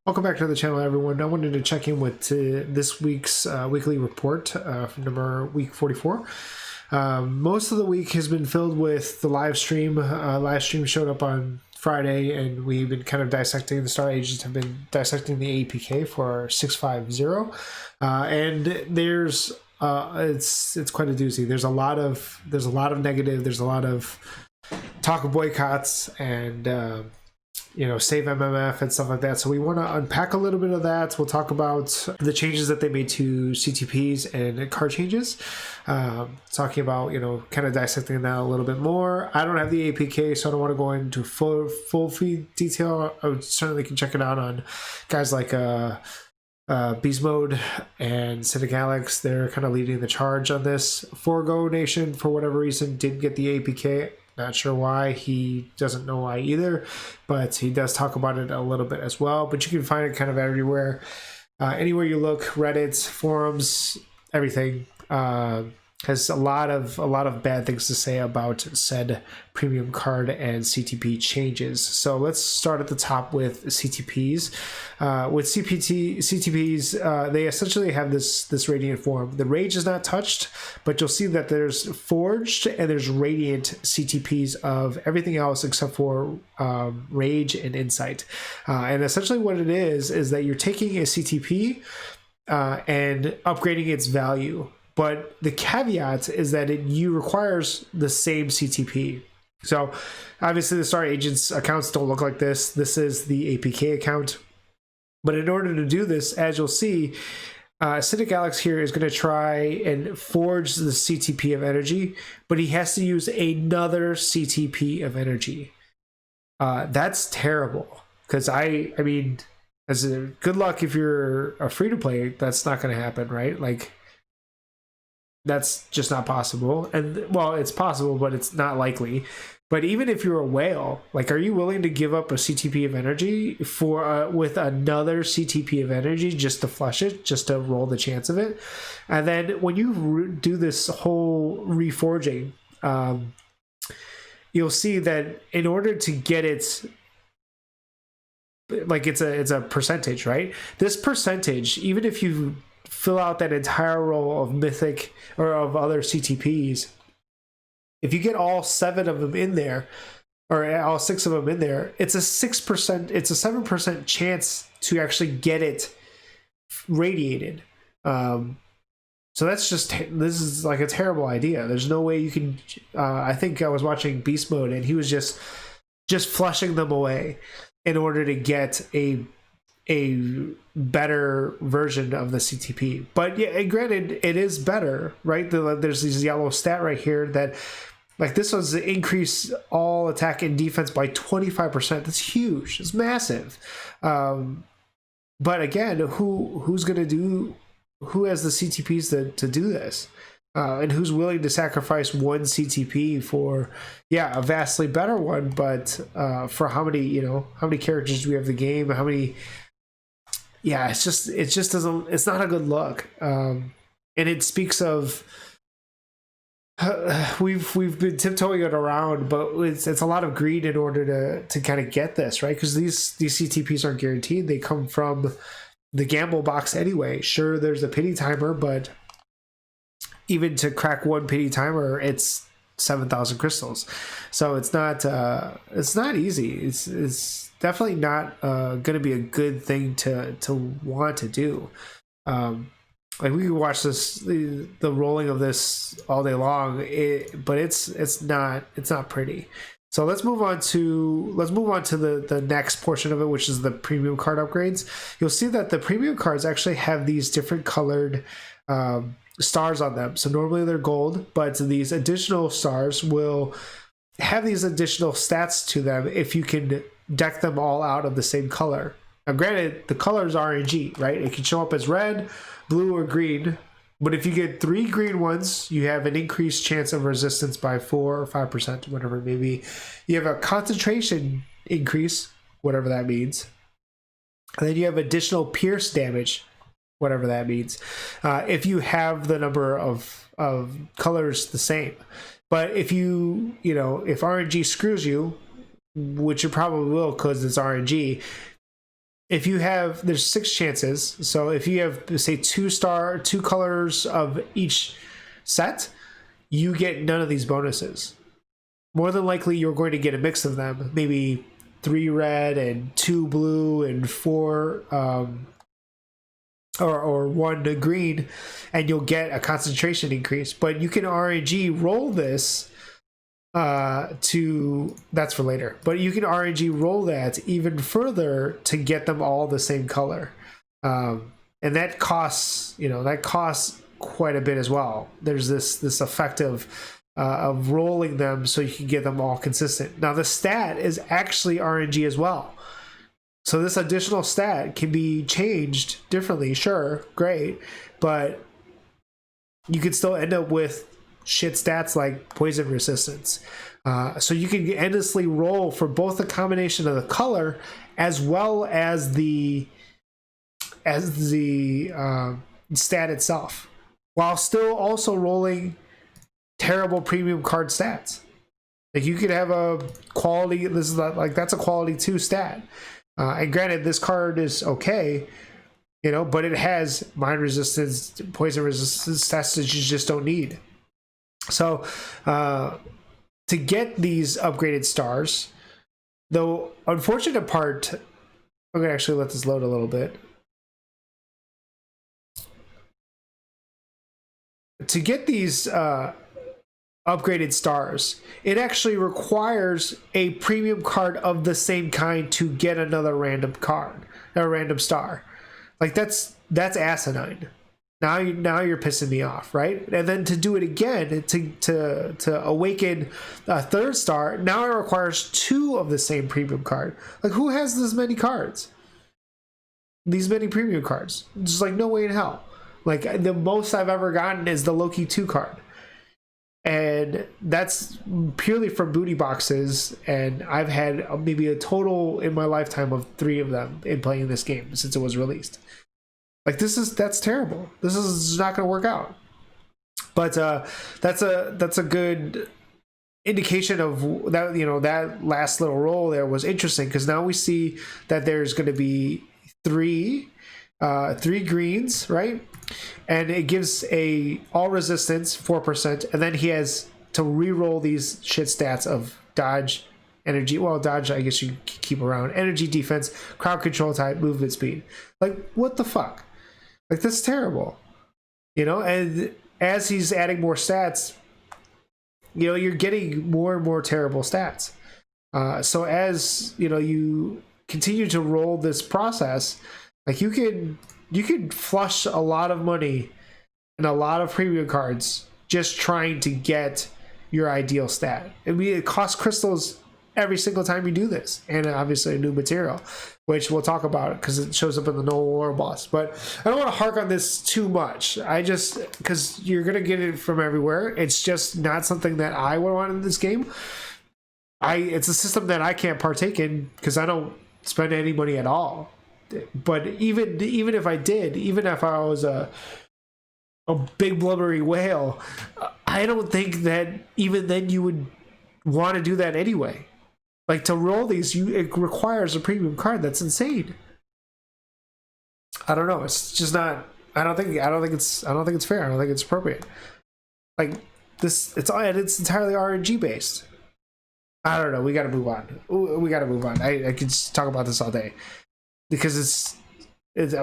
Welcome back to the channel, everyone. I wanted to check in with this week's weekly report from week 44. Most of the week has been filled with the live stream. Live stream showed up on Friday, and we've been kind of dissecting, the star agents have been dissecting the APK for 650. And there's it's quite a doozy. There's a lot of negative. There's a lot of talk of boycotts and save MMF and stuff like that. So we want to unpack a little bit of that. We'll talk about the changes that they made to CTPs and card changes. Talking about, kind of dissecting that a little bit more. I don't have the APK, so I don't want to go into full feed detail. I certainly can check it out on guys like Beast Mode and CTPs. They're kind of leading the charge on this. Forgo Nation, for whatever reason, didn't get the APK. Not sure why. He doesn't know why either, but he does talk about it a little bit as well. But you can find it kind of everywhere. Anywhere you look, Reddit, forums, everything has a lot of bad things to say about said premium card and CTP changes. So let's start at the top with CTPs. With CTPs, they essentially have this radiant form. The rage is not touched, but you'll see that there's forged and there's radiant CTPs of everything else except for rage and insight. And essentially what it is that you're taking a CTP and upgrading its value. But the caveat is that it requires the same CTP. So obviously the Star Agents accounts don't look like this. This is the APK account. But in order to do this, as you'll see, CTPs here is going to try and forge the CTP of energy, but he has to use another CTP of energy. That's terrible. Because I mean, good luck if you're a free-to-play, that's not going to happen, right? Like, that's just not possible. And well, it's possible, but it's not likely. But even if you're a whale, like, are you willing to give up a CTP of energy for with another CTP of energy just to flush it, just to roll the chance of it? And then when you do this whole reforging, you'll see that in order to get it, like, it's a percentage, right? This percentage, even if you fill out that entire row of mythic or of other CTPs, if you get all 7 of them in there, or all 6 of them in there, it's a 6%, it's a 7% chance to actually get it radiated. So that's this is like a terrible idea. There's no way you can. I think I was watching Beast Mode, and he was just flushing them away in order to get a better version of the CTP. But yeah, and granted, it is better, right? There's this yellow stat right here that, like, this was to increase all attack and defense by 25%. That's huge. It's massive. But again, who has the CTPs to do this? And who's willing to sacrifice one CTP for, a vastly better one, but for how many characters do we have in the game? How many? Yeah, it just doesn't. It's not a good look, and it speaks of we've been tiptoeing it around, but it's a lot of greed in order to kind of get this right, because these CTPs aren't guaranteed. They come from the gamble box anyway. Sure, there's a pity timer, but even to crack one pity timer, it's 7,000 crystals. So it's not easy. It's definitely not going to be a good thing to want to do. Like, we could watch the rolling of this all day long, but it's not pretty. So let's move on to the next portion of it, which is the premium card upgrades. You'll see that the premium cards actually have these different colored stars on them. So normally they're gold, but these additional stars will have these additional stats to them if you can deck them all out of the same color. Now granted, the color is RNG, right? It can show up as red, blue, or green, but if you get 3 green ones, you have an increased chance of resistance by 4 or 5%, whatever it may be. You have a concentration increase, whatever that means, and then you have additional pierce damage, whatever that means, if you have the number of colors the same. But if if RNG screws you, which it probably will because it's RNG. If you have, there's 6 chances. So if you have, say, 2 colors of each set, you get none of these bonuses. More than likely, you're going to get a mix of them. Maybe 3 red and 2 blue and 4 or 1 green, and you'll get a concentration increase. But you can RNG roll this to, that's for later, but you can RNG roll that even further to get them all the same color, and that costs, you know, that costs quite a bit as well. There's this effect of rolling them so you can get them all consistent. Now the stat is actually RNG as well, so this additional stat can be changed differently. Sure, great, but you could still end up with shit stats like poison resistance. So you can endlessly roll for both the combination of the color as well as the stat itself, while still also rolling terrible premium card stats. Like you could have a quality, this is like, that's a quality 2 stat. And granted, this card is okay, you know, but it has mine resistance, poison resistance stats that you just don't need. So to get these upgraded stars, the unfortunate part, I'm gonna actually let this load a little bit. To get these upgraded stars, it actually requires a premium card of the same kind to get another random card, a random star. Like that's asinine. Now you're pissing me off, right? And then to do it again, to awaken a 3rd star, now it requires 2 of the same premium card. Like who has this many cards? These many premium cards? Just like no way in hell. Like the most I've ever gotten is the Loki 2 card. And that's purely from booty boxes, and I've had maybe a total in my lifetime of 3 of them in playing this game since it was released. Like that's terrible. This is not going to work out. But that's a good indication of that. You know, that last little roll there was interesting because now we see that there's going to be 3 greens, right? And it gives a all resistance 4%, and then he has to re-roll these shit stats of dodge, energy. Well, dodge I guess you keep around. Energy, defense, crowd control type, movement speed. Like what the fuck? Like that's terrible, you know. And as he's adding more stats, you know, you're getting more and more terrible stats. So as you know, you continue to roll this process, like you could flush a lot of money and a lot of premium cards just trying to get your ideal stat. I mean, it costs crystals every single time you do this, and obviously a new material, which we'll talk about because it shows up in the No War Boss. But I don't want to hark on this too much. I just, because you're gonna get it from everywhere. It's just not something that I would want in this game. It's a system that I can't partake in because I don't spend any money at all. But even if I did, even if I was a big blubbery whale, I don't think that even then you would want to do that anyway. Like to roll these, it requires a premium card. That's insane. I don't know. It's just not. I don't think it's fair. I don't think it's appropriate. Like this, it's entirely RNG based. I don't know. We got to move on. I could just talk about this all day because it's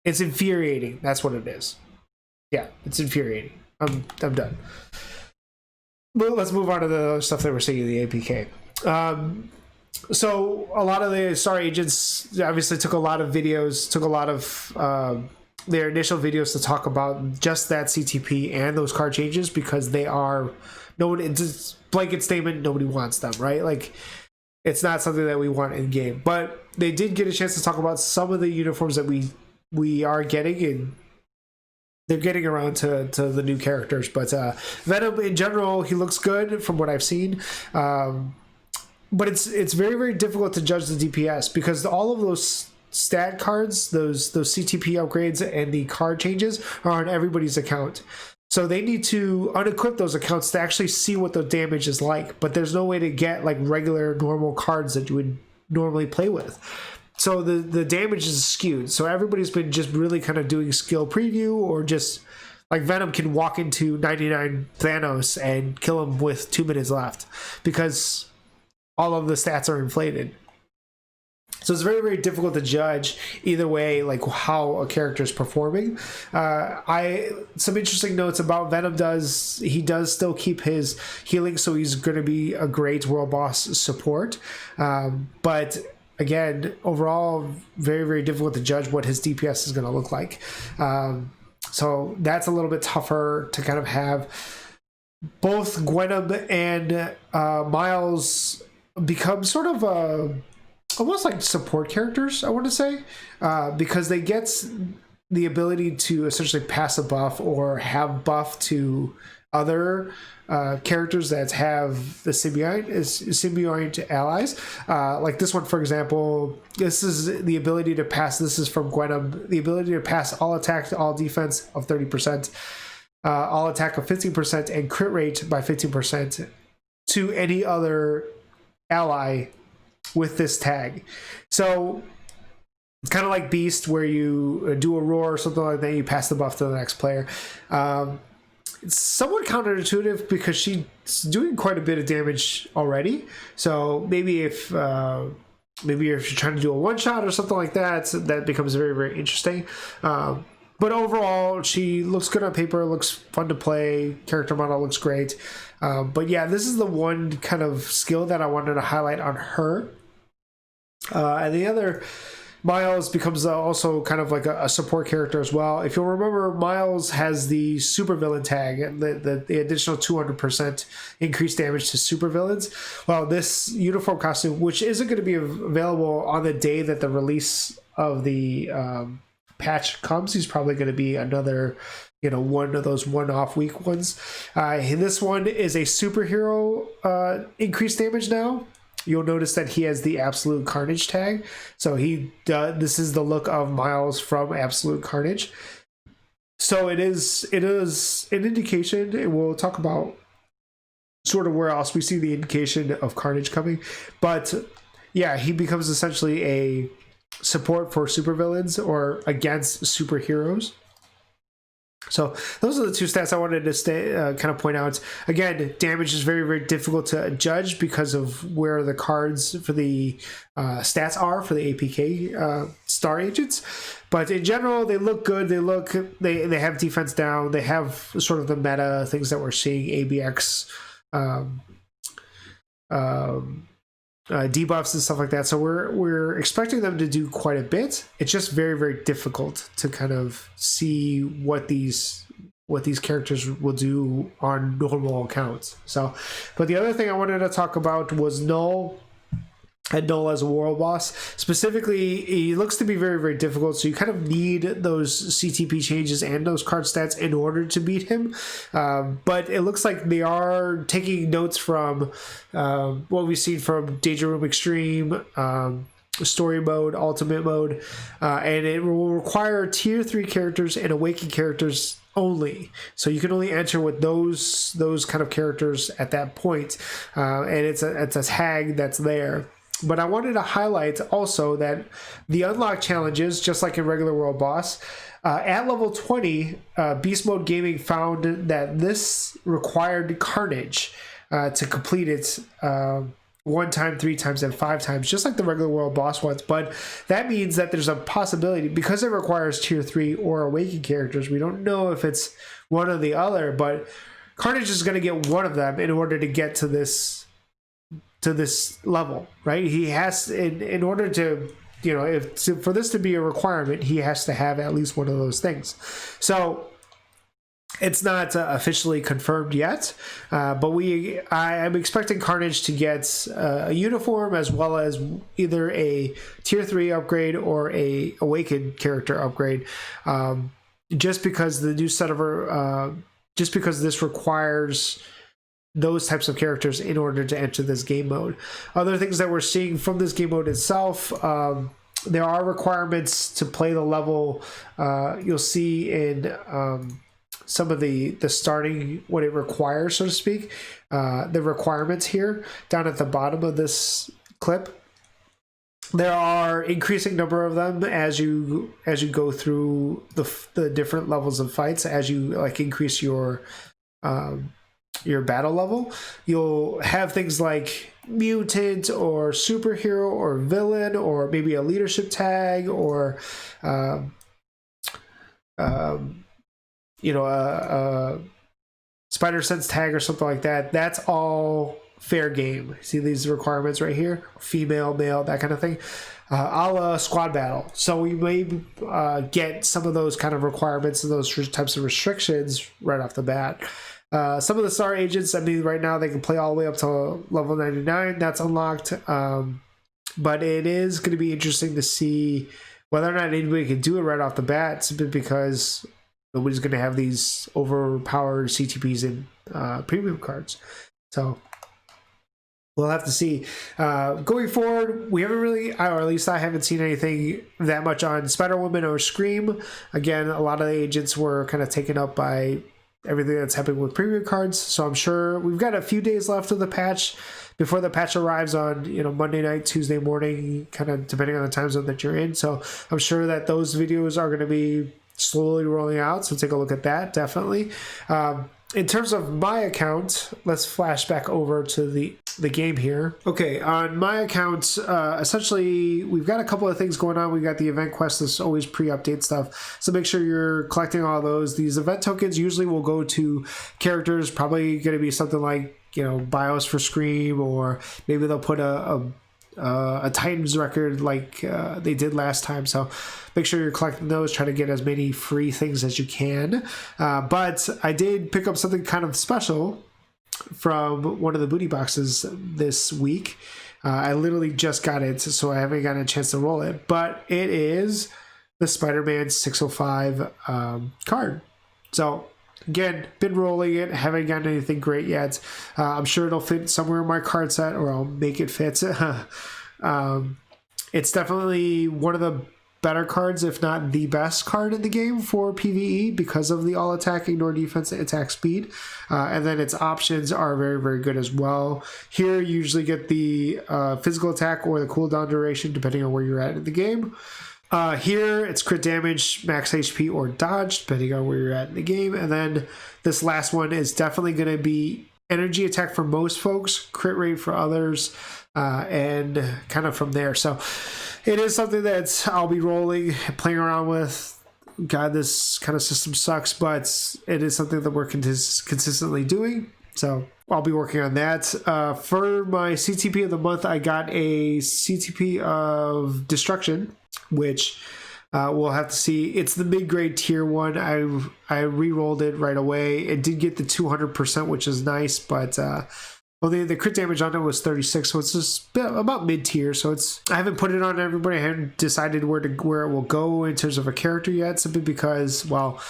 infuriating. That's what it is. Yeah, it's infuriating. I'm done. But let's move on to the stuff that we're seeing in the APK. So a lot of the Star Agents obviously took a lot of their initial videos to talk about just that CTP and those card changes because they are it's a blanket statement. Nobody wants them, right? Like it's not something that we want in game. But they did get a chance to talk about some of the uniforms that we are getting, and they're getting around to the new characters. But Venom in general, he looks good from what I've seen. But it's very, very difficult to judge the DPS because all of those stat cards, those CTP upgrades and the card changes are on everybody's account. So they need to unequip those accounts to actually see what the damage is like. But there's no way to get like regular normal cards that you would normally play with. So the damage is skewed. So everybody's been just really kind of doing skill preview, or just like Venom can walk into 99 Thanos and kill him with 2 minutes left because all of the stats are inflated. So it's very, very difficult to judge either way, like how a character is performing. Some interesting notes about Venom he does still keep his healing, so he's going to be a great World Boss support. But again, overall, very, very difficult to judge what his DPS is going to look like. So that's a little bit tougher to kind of have. Both Gwenom and Miles become sort of almost like support characters, I want to say, because they get the ability to essentially pass a buff or have buff to other characters that have the symbiote allies. Like this one, for example, this is the ability to pass. This is from Gwenom. The ability to pass all attack to all defense of 30%, all attack of 15%, and crit rate by 15% to any other ally with this tag. So it's kind of like Beast, where you do a roar or something like that, you pass the buff to the next player. It's somewhat counterintuitive because she's doing quite a bit of damage already. So maybe if you're trying to do a one shot or something like that, that becomes very, very interesting. But overall, she looks good on paper, looks fun to play, character model looks great. But yeah, this is the one kind of skill that I wanted to highlight on her. And the other, Miles becomes also kind of like a support character as well. If you'll remember, Miles has the supervillain tag, the additional 200% increased damage to supervillains. Well, this uniform costume, which isn't going to be available on the day that the release of the patch comes, he's probably going to be another, one of those one-off week ones. This one is a superhero increased damage now. You'll notice that he has the Absolute Carnage tag. So this is the look of Miles from Absolute Carnage. So it is an indication, and we'll talk about sort of where else we see the indication of Carnage coming. But yeah, he becomes essentially a support for supervillains or against superheroes. So those are the two stats I wanted to kind of point out. Again, damage is very, very difficult to judge because of where the cards for the stats are for the APK star agents. But in general, they look good. They have defense down. They have sort of the meta things that we're seeing, ABX, debuffs and stuff like that. So we're expecting them to do quite a bit. It's just very, very difficult to kind of see what these characters will do on normal accounts. So, but the other thing I wanted to talk about was Null. And Null as a world boss. Specifically, he looks to be very, very difficult, so you kind of need those CTP changes and those card stats in order to beat him. But it looks like they are taking notes from what we've seen from Danger Room Extreme, Story Mode, Ultimate Mode, and it will require Tier 3 characters and Awakened characters only. So you can only enter with those kind of characters at that point, and it's a tag that's there. But I wanted to highlight also that the unlock challenges, just like in regular World Boss, at level 20, Beast Mode Gaming found that this required Carnage to complete it 1 time, 3 times, and 5 times, just like the regular World Boss ones. But that means that there's a possibility, because it requires Tier 3 or Awakened characters, we don't know if it's one or the other, but Carnage is going to get one of them in order to get to this level, right? He has, in order to, for this to be a requirement, he has to have at least one of those things. So it's not officially confirmed yet, but I am expecting Carnage to get a uniform, as well as either a Tier 3 upgrade or a Awakened character upgrade, just because the new set of just because this requires those types of characters in order to enter this game mode. Other things that we're seeing from this game mode itself, there are requirements to play the level. You'll see in some of the starting, what it requires, so to speak, the requirements here down at the bottom of this clip. There are increasing number of them as you go through the different levels of fights. As you like increase your battle level, you'll have things like mutant or superhero or villain, or maybe a leadership tag, or you know, a spider sense tag or something like that. That's all fair game. See these requirements right here: female, male, that kind of thing, a la squad battle. So we may get some of those kind of requirements and those types of restrictions right off the bat. Some of the star agents, I mean, right now they can play all the way up to level 99. That's unlocked, but it is going to be interesting to see whether or not anybody can do it right off the bat, simply because nobody's going to have these overpowered CTPs and premium cards. So we'll have to see. Going forward, we haven't really, or at least I haven't seen anything that much on Spider-Woman or Scream. Again, a lot of the agents were kind of taken up by everything that's happening with premium cards. So I'm sure we've got a few days left of the patch before the patch arrives on, you know, Monday night, Tuesday morning, kind of depending on the time zone that you're in. So I'm sure that those videos are going to be slowly rolling out. So take a look at that, definitely. In terms of my account, let's flash back over to the game here. Okay, on my account, essentially, we've got a couple of things going on. We've got the event quest that's always pre-update stuff, so make sure you're collecting all those. These event tokens usually will go to characters, probably going to be something like, you know, BIOS for Scream, or maybe they'll put a Titans record like they did last time. So make sure you're collecting those, try to get as many free things as you can. But I did pick up something kind of special from one of the booty boxes this week. I literally just got it, so I haven't gotten a chance to roll it, but it is the Spider-Man 605 card. So again, been rolling it, haven't gotten anything great yet. I'm sure it'll fit somewhere in my card set, or I'll make it fit. It's definitely one of the better cards, if not the best card in the game for PvE, because of the all attack, ignore defense, attack speed. And then its options are very, very good as well. Here you usually get the physical attack or the cooldown duration, depending on where you're at in the game. Here it's crit damage, max HP, or dodge, depending on where you're at in the game. And then this last one is definitely going to be energy attack for most folks, crit rate for others, and kind of from there. So it is something that I'll be rolling, playing around with. God, this kind of system sucks, but it is something that we're consistently doing. So I'll be working on that. For my CTP of the month, I got a CTP of Destruction, which we'll have to see. It's the mid-grade tier one. I re-rolled it right away. It did get the 200%, which is nice, but the crit damage on it was 36, so it's just about mid-tier. So it's, I haven't put it on everybody. I haven't decided where it will go in terms of a character yet, simply because, well,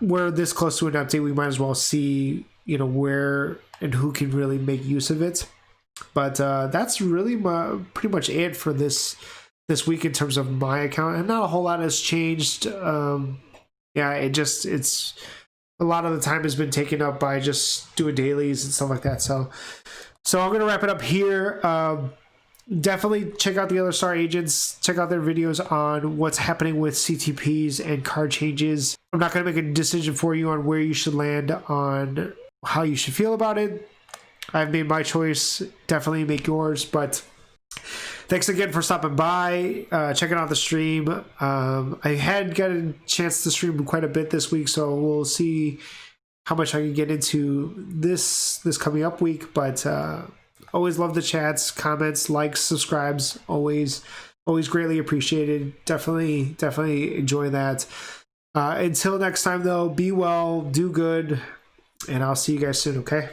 we're this close to an update. We might as well see, you know, where and who can really make use of it. But that's really pretty much it for this week in terms of my account, and not a whole lot has changed. Yeah, it's a lot of the time has been taken up by just doing dailies and stuff like that. So I'm gonna wrap it up here. Definitely check out the other star agents, check out their videos on what's happening with CTPs and card changes. I'm not gonna make a decision for you on where you should land, on how you should feel about it. I've made my choice, definitely make yours. But thanks again for stopping by, checking out the stream. I had got a chance to stream quite a bit this week, so we'll see how much I can get into this coming up week. But always love the chats, comments, likes, subscribes. Always greatly appreciated. Definitely enjoy that. Until next time, though, be well, do good, and I'll see you guys soon, okay?